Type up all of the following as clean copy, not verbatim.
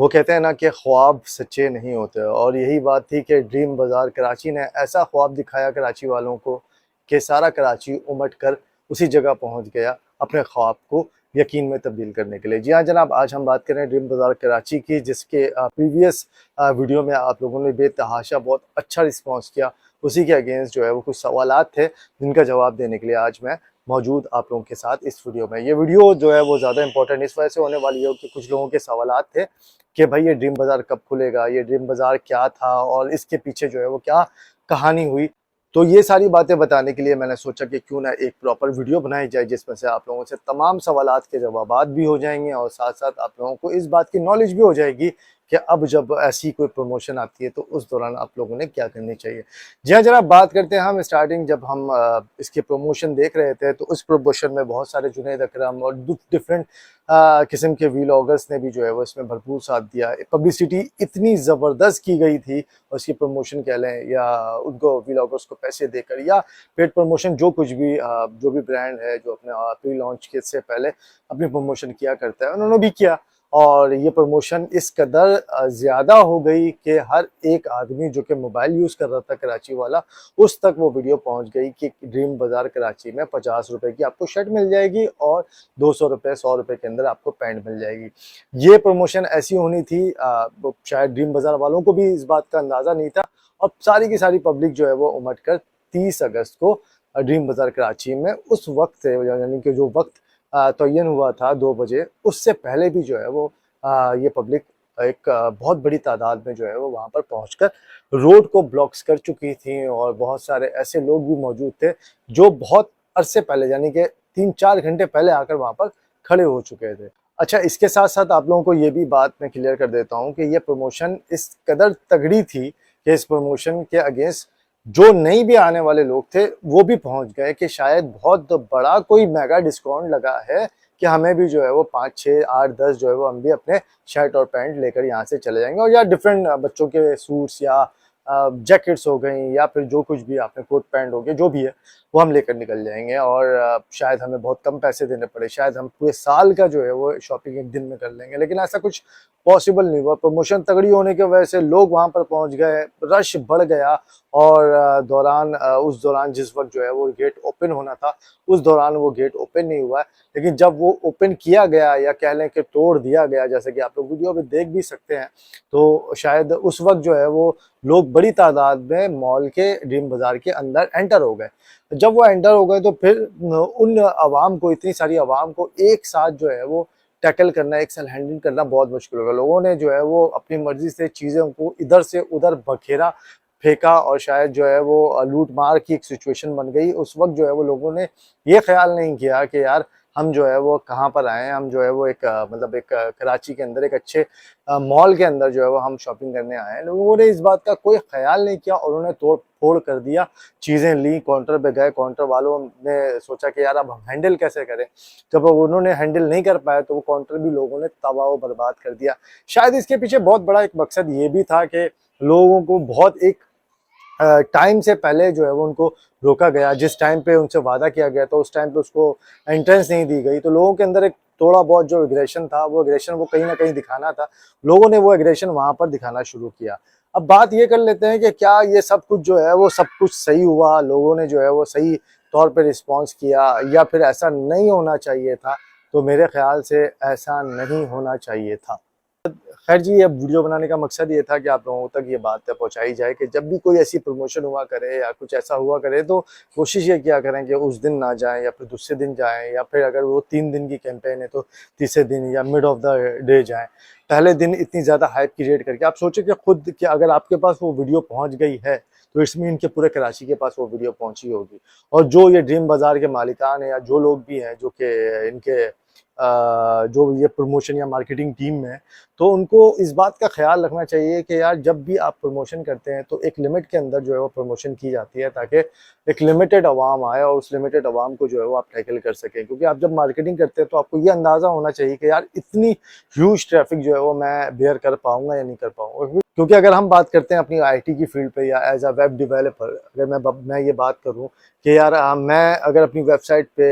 वो कहते हैं ना कि ख्वाब सच्चे नहीं होते, और यही बात थी कि ड्रीम बाज़ार कराची ने ऐसा ख्वाब दिखाया कराची वालों को कि सारा कराची उमड़ कर उसी जगह पहुंच गया अपने ख्वाब को यकीन में तब्दील करने के लिए। जी हाँ जनाब, आज हम बात करें ड्रीम बाज़ार कराची की, जिसके प्रीवियस वीडियो में आप लोगों ने बेतहाशा बहुत अच्छा रिस्पॉन्स किया। उसी के अगेंस्ट जो है वो कुछ सवालात थे जिनका जवाब देने के लिए आज मैं मौजूद आप लोगों के साथ इस वीडियो में। ये वीडियो जो है वो ज़्यादा इंपॉर्टेंट इस वजह से होने वाली है कि कुछ लोगों के सवालात थे कि भाई ये ड्रीम बाज़ार कब खुलेगा, ये ड्रीम बाज़ार क्या था और इसके पीछे जो है वो क्या कहानी हुई। तो ये सारी बातें बताने के लिए मैंने सोचा कि क्यों ना एक प्रॉपर वीडियो बनाई जाए जिसमें से आप लोगों से तमाम सवालात के जवाबात भी हो जाएंगे और साथ साथ आप लोगों को इस बात की नॉलेज भी हो जाएगी कि अब जब ऐसी कोई प्रमोशन आती है तो उस दौरान आप लोगों ने क्या करनी चाहिए। जी हाँ जनाब, बात करते हैं हम स्टार्टिंग जब हम इसके प्रमोशन देख रहे थे तो उस प्रमोशन में बहुत सारे जुनैद अकरम और डिफरेंट किस्म के व्लॉगर्स ने भी जो है वो इसमें भरपूर साथ दिया। पब्लिसिटी इतनी ज़बरदस्त की गई थी, उसकी प्रमोशन कह लें या उनको व्लॉगर्स को पैसे देकर या पेड प्रमोशन, जो कुछ भी जो भी ब्रांड है जो अपने प्री लॉन्च के से पहले अपनी प्रमोशन किया करता है उन्होंने भी किया। और ये प्रमोशन इस कदर ज़्यादा हो गई कि हर एक आदमी जो कि मोबाइल यूज़ कर रहा था कराची वाला, उस तक वो वीडियो पहुंच गई कि ड्रीम बाज़ार कराची में 50 रुपए की आपको शर्ट मिल जाएगी और 200 रुपये 100 रुपये के अंदर आपको पैंट मिल जाएगी। ये प्रमोशन ऐसी होनी थी, शायद ड्रीम बाज़ार वालों को भी इस बात का अंदाज़ा नहीं था और सारी की सारी पब्लिक जो है वो उमड़ कर 30 अगस्त को ड्रीम बाज़ार कराची में उस वक्त से, यानी कि जो वक्त तयन हुआ था 2 बजे, उससे पहले भी जो है वो ये पब्लिक एक बहुत बड़ी तादाद में जो है वो वहाँ पर पहुंचकर रोड को ब्लॉक्स कर चुकी थी और बहुत सारे ऐसे लोग भी मौजूद थे जो बहुत अरसे पहले, यानी कि 3-4 घंटे पहले आकर वहाँ पर खड़े हो चुके थे। अच्छा, इसके साथ साथ आप लोगों को ये भी बात मैं क्लियर कर देता हूँ कि ये प्रमोशन इस कदर तगड़ी थी कि इस प्रमोशन के अगेंस्ट जो नहीं भी आने वाले लोग थे वो भी पहुंच गए कि शायद बहुत बड़ा कोई मेगा डिस्काउंट लगा है कि हमें भी जो है वो 5, 6, 8, 10 जो है वो हम भी अपने शर्ट और पैंट लेकर यहाँ से चले जाएंगे और या डिफरेंट बच्चों के सूट्स या जैकेट्स हो गई या फिर जो कुछ भी आपने कोट पैंट हो गए जो भी है वो हम लेकर निकल जाएंगे और शायद हमें बहुत कम पैसे देने पड़े, शायद हम पूरे साल का जो है वो शॉपिंग एक दिन में कर लेंगे। लेकिन ऐसा कुछ पॉसिबल नहीं हुआ। प्रमोशन तगड़ी होने की वजह से लोग वहां पर पहुंच गए, रश बढ़ गया और उस दौरान जिस वक्त जो है वो गेट ओपन होना था उस दौरान वो गेट ओपन नहीं हुआ है। लेकिन जब वो ओपन किया गया या कह लें कि तोड़ दिया गया, जैसे कि आप लोग वीडियो में देख भी सकते हैं, तो शायद उस वक्त जो है वो लोग बड़ी तादाद में मॉल के ड्रीम बाज़ार के अंदर एंटर हो गए। जब वो एंटर हो गए तो फिर उन आवाम को, इतनी सारी आवाम को एक साथ जो है वो टैकल करना, एक साथ हैंडल करना बहुत मुश्किल होगा। लोगों ने जो है वो अपनी मर्जी से चीज़ों को इधर से उधर बखेरा, फेंका और शायद जो है वो लूट मार की एक सिचुएशन बन गई। उस वक्त जो है वो लोगों ने ये ख्याल नहीं किया कि यार हम जो है वो कहाँ पर आए हैं, हम जो है वो एक मतलब एक कराची के अंदर एक अच्छे मॉल के अंदर जो है वो हम शॉपिंग करने आए हैं। लोगों ने इस बात का कोई ख्याल नहीं किया और उन्होंने तोड़ फोड़ कर दिया, चीज़ें ली, काउंटर पे गए, काउंटर वालों ने सोचा कि यार अब हम हैंडल कैसे करें। जब उन्होंने हैंडल नहीं कर पाया तो वो काउंटर भी लोगों ने तबाह बर्बाद कर दिया। शायद इसके पीछे बहुत बड़ा एक मकसद ये भी था कि लोगों को बहुत एक टाइम से पहले जो है वो उनको रोका गया, जिस टाइम पे उनसे वादा किया गया तो उस टाइम पे उसको एंट्रेंस नहीं दी गई, तो लोगों के अंदर एक थोड़ा बहुत जो एग्रेशन था वो एग्रेशन वो कहीं ना कहीं दिखाना था, लोगों ने वो एग्रेशन वहां पर दिखाना शुरू किया। अब बात ये कर लेते हैं कि क्या ये सब कुछ जो है वो सब कुछ सही हुआ, लोगों ने जो है वो सही तौर पर रिस्पॉन्स किया या फिर ऐसा नहीं होना चाहिए था। तो मेरे ख्याल से ऐसा नहीं होना चाहिए था। खैर जी, अब वीडियो बनाने का मकसद ये था कि आप लोगों तक ये बात पहुंचाई जाए कि जब भी कोई ऐसी प्रमोशन हुआ करे या कुछ ऐसा हुआ करे तो कोशिश ये किया करें कि उस दिन ना जाएं या फिर दूसरे दिन जाएं, या फिर अगर वो 3 दिन की कैंपेन है तो तीसरे दिन या मिड ऑफ द डे जाएं। पहले दिन इतनी ज़्यादा हाइप क्रिएट करके आप सोचें कि खुद कि अगर आपके पास वो वीडियो पहुँच गई है तो इसमें इनके पूरे कराची के पास वो वीडियो पहुंची होगी। और जो ये ड्रीम बाज़ार के मालिकान है या जो लोग भी हैं जो कि इनके जो ये प्रमोशन या मार्केटिंग टीम में है, तो उनको इस बात का ख्याल रखना चाहिए कि यार जब भी आप प्रमोशन करते हैं तो एक लिमिट के अंदर जो है वो प्रमोशन की जाती है ताकि एक लिमिटेड आवाम आए और उस लिमिटेड आवाम को जो है वो आप टैकल कर सकें। क्योंकि आप जब मार्केटिंग करते हैं तो आपको ये अंदाज़ा होना चाहिए कि यार इतनी ह्यूज ट्रैफिक जो है वो मैं बेयर कर पाऊंगा या नहीं कर पाऊंगा। क्योंकि अगर हम बात करते हैं अपनी आईटी की फील्ड पे या एज अ वेब डेवलपर, अगर मैं ये बात करूं कि यार मैं अगर अपनी वेबसाइट पे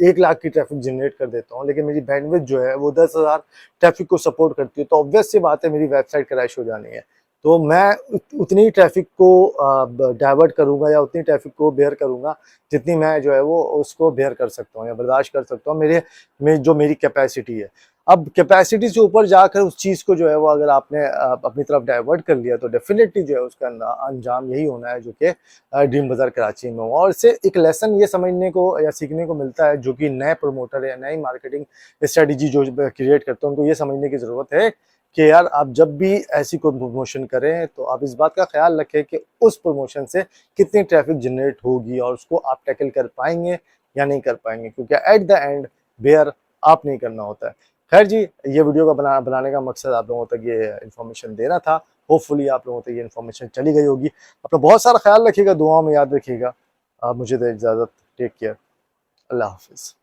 1 लाख की ट्रैफिक जनरेट कर देता हूं, लेकिन मेरी बैंडविड्थ जो है वो 10,000 ट्रैफिक को सपोर्ट करती है, तो ऑब्वियस सी बात है मेरी वेबसाइट क्रैश हो जानी है। तो मैं उतनी ट्रैफिक को डाइवर्ट करूंगा या उतनी ट्रैफिक को बेयर करूंगा जितनी मैं जो है वो उसको बेयर कर सकता हूँ या बर्दाश्त कर सकता हूँ, जो मेरी कैपेसिटी है। अब कैपेसिटी से ऊपर जाकर उस चीज़ को जो है वो अगर आपने अपनी तरफ डाइवर्ट कर लिया, तो डेफिनेटली जो है उसका अंजाम यही होना है जो कि ड्रीम बाज़ार कराची में हो। और इससे एक लेसन ये समझने को या सीखने को मिलता है, जो कि नए प्रमोटर या नई मार्केटिंग स्ट्रेटजी जो क्रिएट करते हैं उनको ये समझने की ज़रूरत है कि यार आप जब भी ऐसी कोई प्रमोशन करें तो आप इस बात का ख्याल रखें कि उस प्रमोशन से कितनी ट्रैफिक जनरेट होगी और उसको आप टैकल कर पाएंगे या नहीं कर पाएंगे, क्योंकि एट द एंड बेयर आप नहीं करना होता है। खैर जी, ये वीडियो का बनाने का मकसद आप लोगों तक ये इन्फॉर्मेशन देना था। होपफुली आप लोगों तक ये इन्फॉर्मेशन चली गई होगी। अपना बहुत सारा ख्याल रखिएगा, दुआओं में याद रखिएगा। आप मुझे दे इजाज़त। Take care. अल्लाह हाफिज़।